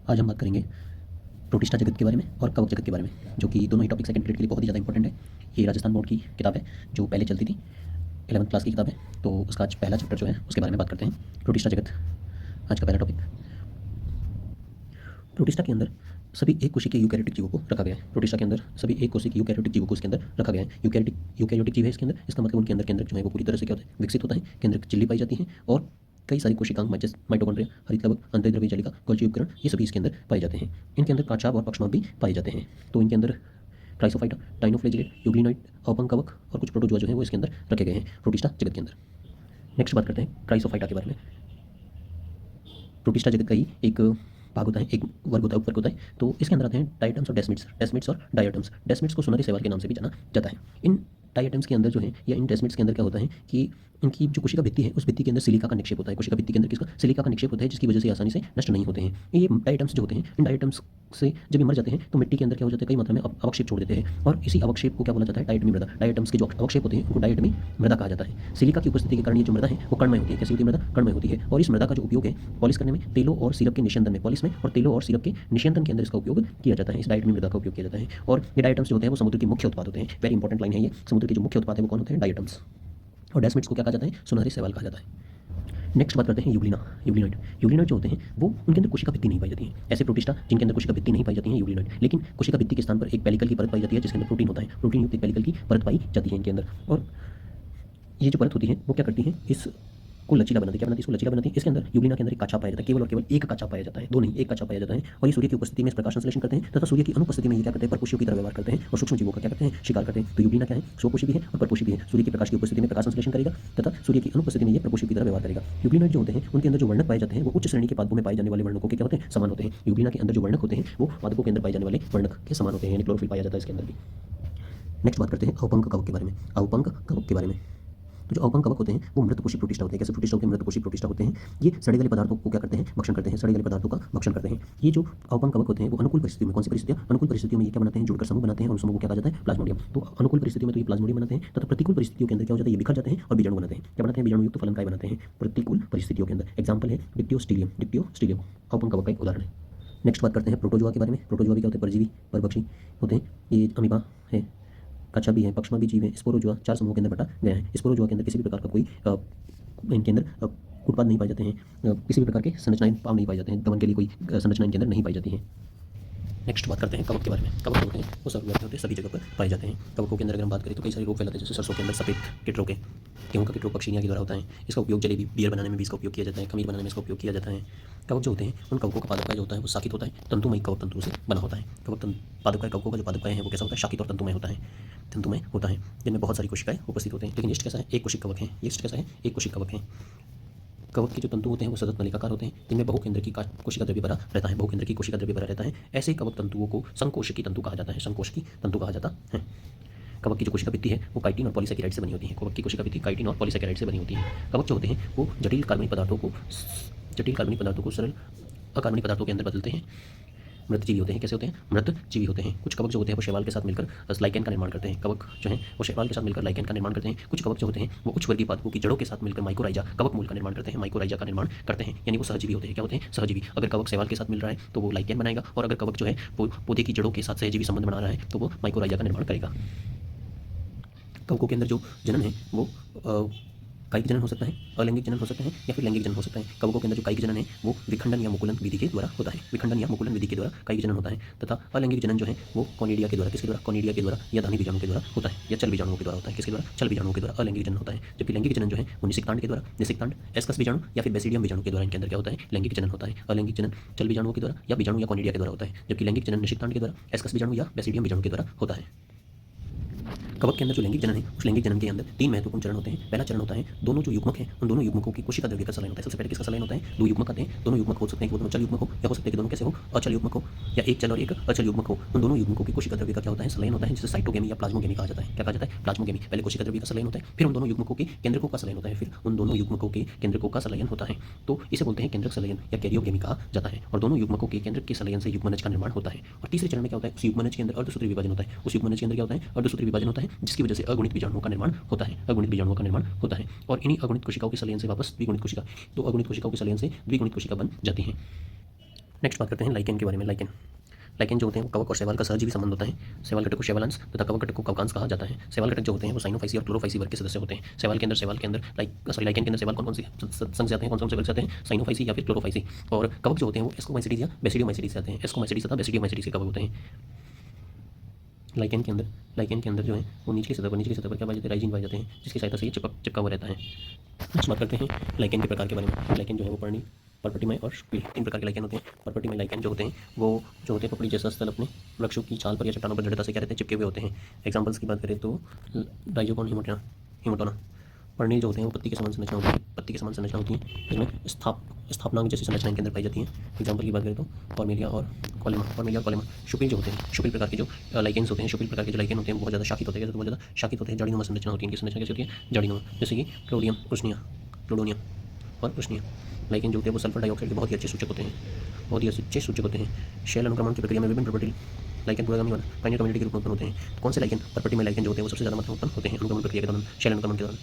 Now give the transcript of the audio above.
आज हम बात करेंगे प्रोटिस्टा जगत के बारे में और कवक जगत के बारे में, जो कि दोनों ही टॉपिक सेकंड पीरियड के लिए बहुत ही ज़्यादा इंपॉर्टेंट है। ये राजस्थान बोर्ड की किताब है जो पहले चलती थी, 11th क्लास की किताब है। तो उसका आज पहला चैप्टर जो है उसके बारे में बात करते हैं। प्रोटिस्टा जगत आज का पहला टॉपिक। प्रोटिस्टा के अंदर सभी एक कोशिकीय यूकैरियोटिक जीवों को रखा गया है। प्रोटिस्टा के अंदर सभी एक कोशिकीय यूकैरियोटिक जीवों को इसके अंदर रखा गया है। यूकैरियोटिक जीव है इसके अंदर, इसका मतलब उनके अंदर केंद्रक जो है वो पूरी तरह से क्या होता है, विकसित होता है। केंद्रक झिल्ली पाई जाती है और कई सारी कोशिकांग माइटोकॉन्ड्रिया, हरितलवक, अंतर्द्रव्य जालिका, गोल्गी उपकरण, ये सभी इसके अंदर पाए जाते हैं। इनके अंदर काचाभ और पक्षमाभ भी पाए जाते हैं। तो इनके अंदर क्राइसोफाइटा, डाइनोफ्लेजिलेट, यूग्लिनॉइड, अवपंक कवक और कुछ प्रोटोजोआ जो है वो इसके अंदर रखे गए हैं प्रोटिस्टा जगत के अंदर। नेक्स्ट बात करते हैं क्राइसोफाइटा के बारे में। प्रोटिस्टा जगत का ही एक भाग होता है, एक वर्ग होता है, उपवर्ग होता है। तो इसके अंदर आते हैं डायटम्स और डेस्मिड्स। डेस्मिड्स और डायटम्स। डेस्मिड्स को सुनहरे शैवाल के नाम से भी जाना जाता है। इन डायटम्स के अंदर जो है या इन डेस्मिड्स के अंदर क्या होता है कि इनकी जो कोशिका भित्ति है उस भित्ति के अंदर सिलिका का निक्षेप होता है। कोशिका भित्ति के अंदर किसका, सिलिका का निक्षेप होता है, जिसकी वजह से आसानी से नष्ट नहीं होते हैं। ये डायटम्स जो होते हैं, इन डायटम्स से जब ये मर जाते हैं तो मिट्टी के अंदर क्या हो जाता है, कई मात्रा में अवक्षेप छोड़ देते हैं और इसी अवक्षेप को क्या बोला जाता है, डायटमी मृदा। डायटम्स के जो अवक्षेप होते हैं उनको डायटमी मृदा कहा जाता है। सिलिका की उपस्थिति के कारण ये जो मृदा है वो कणमय होती है। कैसी होती है मृदा? कणमय होती है। और इस मृदा का जो उपयोग है पॉलिश करने में, तेलों और सिरप के निस्यंदन में, पॉलिश में और तेलों और सिरप के निस्यंदन के अंदर इसका उपयोग किया जाता है। इस डायटमी मृदा का उपयोग किया जाता है। और ये डायटम्स जो होते हैं वो समुद्र के मुख्य उत्पाद होते हैं। वेरी इंपॉर्टेंट लाइन है ये। समुद्र के जो मुख्य उत्पाद है वो कौन होते हैं? डायटम्स। और डेस्मिड्स को क्या कहा जाता है? सुनहरे शैवाल कहा जाता है। नेक्स्ट बात करते हैं यूग्लिनॉइड। यूग्लिनॉइड जो होते हैं वो उनके अंदर कोशिका भित्ति नहीं पाई जाती है। ऐसे प्रोटिस्टा जिनके अंदर कोशिका भित्ति नहीं पाई जाती है यूग्लिनॉइड, लेकिन कोशिका भित्ति के स्थान पर एक पेलिकल की परत पाई जाती है जिसके अंदर प्रोटीन होता है। प्रोटीन युक्त एक पेलिकल की परत पाई जाती है इनके अंदर। और ये जो परत होती है वो क्या करती है, इस को लचीला बनाती है। क्या बनाती है? इसको लचीला बनाती है। इसके अंदर यूग्लिना के अंदर एक काचा पाया जाता है, केवल और केवल एक काचा पाया जाता है, दो नहीं, एक काचा पाया जाता है। और ये सूर्य की उपस्थिति में इस प्रकाश संश्लेषण करते हैं तथा सूर्य की अनुपस्थिति में ये क्या करते हैं, परपोषियों की तरह व्यवहार करते हैं और सूक्ष्म जीवों का क्या करते हैं, शिकार करते हैं। तो यूग्लिना क्या है, स्वपोषी भी है और परपोषी भी है। सूर्य के प्रकाश की उपस्थिति में प्रकाश संश्लेषण करेगा तथा सूर्य की अनुपस्थिति में ये परपोषियों की तरह व्यवहार करेगा। यूग्लिनॉइड जो होते हैं उनके अंदर जो वर्णक पाए जाते हैं वो उच्च श्रेणी के पादपों में पाए जाने वाले वर्णकों के क्या होते हैं, समान होते हैं। यूग्लिना के अंदर जो वर्णक होते हैं वो पादपों के अंदर पाए जाने वाले वर्णक के समान होते हैं, यानी क्लोरोफिल पाया जाता है इसके अंदर भी। नेक्स्ट बात करते हैं अवपंक कवक के बारे में। अवपंक कवक के बारे में, तो जो अवपंक कवक होते हैं वो मृतपोषी प्रोटिस्टा होते हैं। कैसे प्रोटिस्टा होते हैं? मृतपोषी प्रोटिस्टा होते हैं। ये सड़े गले पदार्थों को क्या करते हैं, भक्षण करते हैं। सड़े गले पदार्थों का भक्षण करते हैं। ये जो अवपंक कवक होते हैं वो अनुकूल परिस्थितियों में, कौन सी परिस्थितियां, अनुकूल परिस्थितियों में ये क्या बनाते हैं, जुड़कर समूह बनाते हैं और उस समूह को क्या कहा जाता है, प्लाज्मोडियम। तो अनुकूल परिस्थितियों में तो ये प्लाज्मोडियम बनाते हैं तथा प्रतिकूल परिस्थितियों के अंदर क्या हो जाता है, ये बिखर जाते हैं और बीजाणु बनाते हैं। क्या बनाते हैं? बीजाणु युक्त फलन काय बनाते हैं प्रतिकूल परिस्थितियों के अंदर। एग्जाम्पल है डिप्टियोस्टीलियम। डिप्टियोस्टीलियम अवपंक कवक का एक उदाहरण है। नेक्स्ट बात करते हैं प्रोटोजोआ के बारे में। प्रोटोजोआ भी क्या होते हैं, परजीवी परभक्षी होते हैं। ये अमीबा है, कच्छा भी है, पक्षमा भी जीव है। स्पोरोजोआ 4 समूहों के अंदर बटा गया है। स्पोरोजोआ के अंदर किसी भी प्रकार का कोई इनके अंदर उत्पाद नहीं पाए जाते हैं, किसी भी प्रकार के संरचनाएं पाव नहीं पाई जाते हैं, दमन के लिए कोई संरचना इनके अंदर नहीं पाई जाती है। नेक्स्ट बात करते हैं कवक के बारे में। कवक होते हैं वो सर्वव्यापी होते हैं, सभी जगह पर पाए जाते हैं। कवकों के अंदर अगर हम बात करें तो कई सारे रोग फैलाते हैं, जैसे सरसों के अंदर सफेद कीट रोग है, गेहूं का कीट रोग पक्षियाँ के द्वारा होता है। इसका उपयोग जलेबी बियर बनाने में भी इसका उपयोग किया जाता है, खमीर बनाने में इसका उपयोग किया जाता है। कवक जो होते हैं उन कवकों का पादप जो होता है वो शाकित होता है, तंतुमय कवक तंतुओं से बना होता है। पादप कवकों का जो पादप है वो कैसा होता है, शाकित और तंतुमय होता है, तंतुमय होता है, जिनमें बहुत सारी कोशिकाएं उपस्थित होते हैं। लेकिन यीस्ट कैसा है, एक कोशिक कवक है। यीस्ट कैसा है, एक कोशिक कवक है। कवक के जो तंतु होते हैं वो सतत नलिकाकार होते हैं, जिनमें बहुकेंद्र की कोशिका द्रव्य भरा रहता है। बहुकेंद्र की कोशिका द्रव्य भरा रहता है। ऐसे कवक तंतुओं को संकोशिकी तंतु कहा जाता है। संकोशिकी तंतु कहा जाता है। कवक की जो कोशिका भित्ति है वो काइटिन और पॉलीसैकेराइड से बनी होती है। कवक की कोशिका भित्ति काइटिन और पॉलीसैकेराइड से बनी होती है। कवक जो होते हैं वो जटिल कार्बनिक पदार्थों को सरल अकार्बनिक पदार्थों के अंदर बदलते हैं। मृतजीवी होते हैं। कैसे होते हैं? मृतजीवी होते हैं। कुछ कवक जो होते हैं वो शैवाल के साथ मिलकर लाइकेन का निर्माण करते हैं। कवक जो है वो शैवाल के साथ मिलकर लाइकेन का निर्माण करते हैं। कुछ कवक जो होते हैं वो उच्च वर्गीय पादपों की जड़ों के साथ मिलकर माइकोराइजा, कवक मूल का निर्माण करते हैं। माइकोराइजा का निर्माण करते हैं, यानी वो सहजीवी होते हैं। क्या होते हैं? सहजीवी। अगर कवक शैवाल के साथ मिल रहा है तो वो लाइकेन बनाएगा, और अगर कवक जो है पौधे की जड़ों के साथ सहजीवी संबंध बना रहा है तो वो माइकोराइजा का निर्माण करेगा। कवकों के अंदर जो जनन है वो कायिक जनन हो सकता है, अलैंगिक जनन हो सकता है या फिर लैंगिक जनन हो सकता है। कवकों के अंदर जो कायिक जनन है वो विखंडन या मुकुलन विधि के द्वारा होता है। विखंडन या मुकुलन विधि के द्वारा कायिक जनन होता है तथा अलैंगिक जनन जो है वो कॉनिडिया के द्वारा, किसके द्वारा, कॉनिडिया के द्वारा या दानी बीजाणु के द्वारा होता है, या चल बीजाणुओं के द्वारा होता है। किसके द्वारा? चल बीजाणुओं के द्वारा अलैंगिक जनन होता है। जबकि लैंगिक जनन जो है वो निषिक्तांड के द्वारा, निषिक्तांड एस्कस बीजाणु या फिर बेसिडियम बीजाणु के द्वारा इनके अंदर क्या होता है, लैंगिक जनन होता है। अलैंगिक जनन चल बीजाणुओं के द्वारा या बीजाणु या कॉनिडिया के द्वारा होता है, जबकि लैंगिक जनन निषिक्तांड के द्वारा, एस्कस बीजाणु या बेसिडियम बीजाणु के द्वारा होता है। कवक के अंदर जो लैंगिक जनन है उस लैंगिक जनन के अंदर 3 महत्वपूर्ण चरण होते हैं। पहला चरण होता है दोनों जो युग्मक हैं उन दोनों युग्मकों की कोशिका द्रव्य का संलयन होता है। सबसे पहले किसका संलयन होता है? 2 युग्मक आते हैं। दोनों युग्मक हो सकते हैं कि वो दोनों चल युग्मक हो, या हो सकते हैं कि दोनों कैसे हो, अचल युग्मक हो, या एक चल और एक अचल युग्मक हो। उन दोनों युग्मकों की कोशिका द्रव्य का क्या होता है, संलयन होता है, जिसे साइटोगेमी या प्लाज्मोगेमी कहा जाता है। क्या कहा जाता है? प्लाज्मोगेमी। पहले कोशिका द्रव्य का संलयन होता है, फिर उन दोनों युग्मकों के केंद्रकों का संलयन होता है, फिर उन दोनों युग्मकों के केंद्रकों का संलयन होता है। तो इसे बोलते हैं केंद्रक संलयन या कैरियोगेमी कहा जाता है। और दोनों युग्मकों के केंद्रक के संलयन से युग्मनज का निर्माण होता है। और तीसरे चरण में क्या होता है, उस युग्मनज के अंदर अर्धसूत्री विभाजन होता है। उस युग्मनज के अंदर क्या होता है, अर्धसूत्री विभाजन होता है, जिसकी वजह से अगुणित बीजाणुओं का निर्माण होता है। अगुणित बीजाणुओं का निर्माण होता है और इन्हीं अगुणित कोशिकाओं के संलयन से वापस द्विगुणित कोशिका, तो अगुणित कोशिकाओं के संलयन से द्विगुणित कोशिका बन जाती है। नेक्स्ट बात करते हैं लाइकेन के बारे में। लाइकेन लाइकेन जो होते हैं वो कवक और शैवाल का सहजीवी संबंध होता है। शैवाल घटक को शैवालांश तथा कवक घटक को कवकांश कहा जाता है। शैवाल घटक जो होते हैं वो साइनोफाइसी और क्लोरोफाइसी वर्ग के सदस्य होते हैं। शैवाल के अंदर लाइकेन के अंदर शैवाल कौन कौन से संघ से आते हैं, कौन कौन से वर्ग से आते हैं, साइनोफाइसी या फिर क्लोरोफाइसी। और कवक जो होते हैं वो एस्कोमाइसिटीज या बेसिडियोमाइसिटीज से आते हैं। एस्कोमाइसिटीज तथा बेसिडियोमाइसिटीज के कवक होते हैं। लाइकेन के अंदर जो है वो निचली सतह पर क्या पाए जाते हैं, राइजिन पाए जाते हैं, जिसकी सहायता से ये चिपका हुआ रहता है। नेक्स्ट बात करते हैं लाइकेन के प्रकार के बारे में। लाइकेन जो है वो पर्पटीमय और शुक्ल, 3 प्रकार के लाइकेन होते हैं। पर्पटीमय लाइकेन जो होते हैं वो जो होते हैं पपड़ी जैसा स्थल अपने वृक्षों की छाल पर या चट्टानों पर दृढ़ता से क्या रहते हैं, चिपके हुए होते हैं। एग्जांपल्स की बात करें तो डाइजोकॉन हिमोटोना। पर्णी जो होते हैं वो पत्ती के समान संरचना होती है, इसमें स्थापनांक जैसी संरचना इनके अंदर पाई जाती है। एग्जाम्पल की बात करें तो फॉर्मेलिया और कॉलेमा। शुक्ल जो होते हैं, शुक्ल प्रकार के जो लाइकेन्स होते हैं, शुक्ल प्रकार के जो लाइकेन होते हैं बहुत ज़्यादा शाखित होते हैं, बहुत ज़्यादा शाखित होते हैं, जड़ीनुमा संरचना होती है। इनकी संरचना कैसी होती है, जड़ीनुमा, जैसे कि क्लोडोनियम और कृष्णिया। लाइकेन जो होते हैं वो सल्फर डाइऑक्साइड के बहुत ही अच्छे सूचक होते हैं। शेल अनुक्रमण की प्रक्रिया में विभिन्न प्रोपर्टी लाइकेन पूर्वगामी और पायनियर कम्युनिटी के रूप में उत्पन्न होते हैं। कौन से लाइकेन, पर्पटीमय लाइकेन जो होते हैं वो सबसे ज़्यादा मात्रा में उत्पन्न होते हैं अनुक्रमण प्रक्रिया के दौरान, शेल अनुक्रमण के दौरान।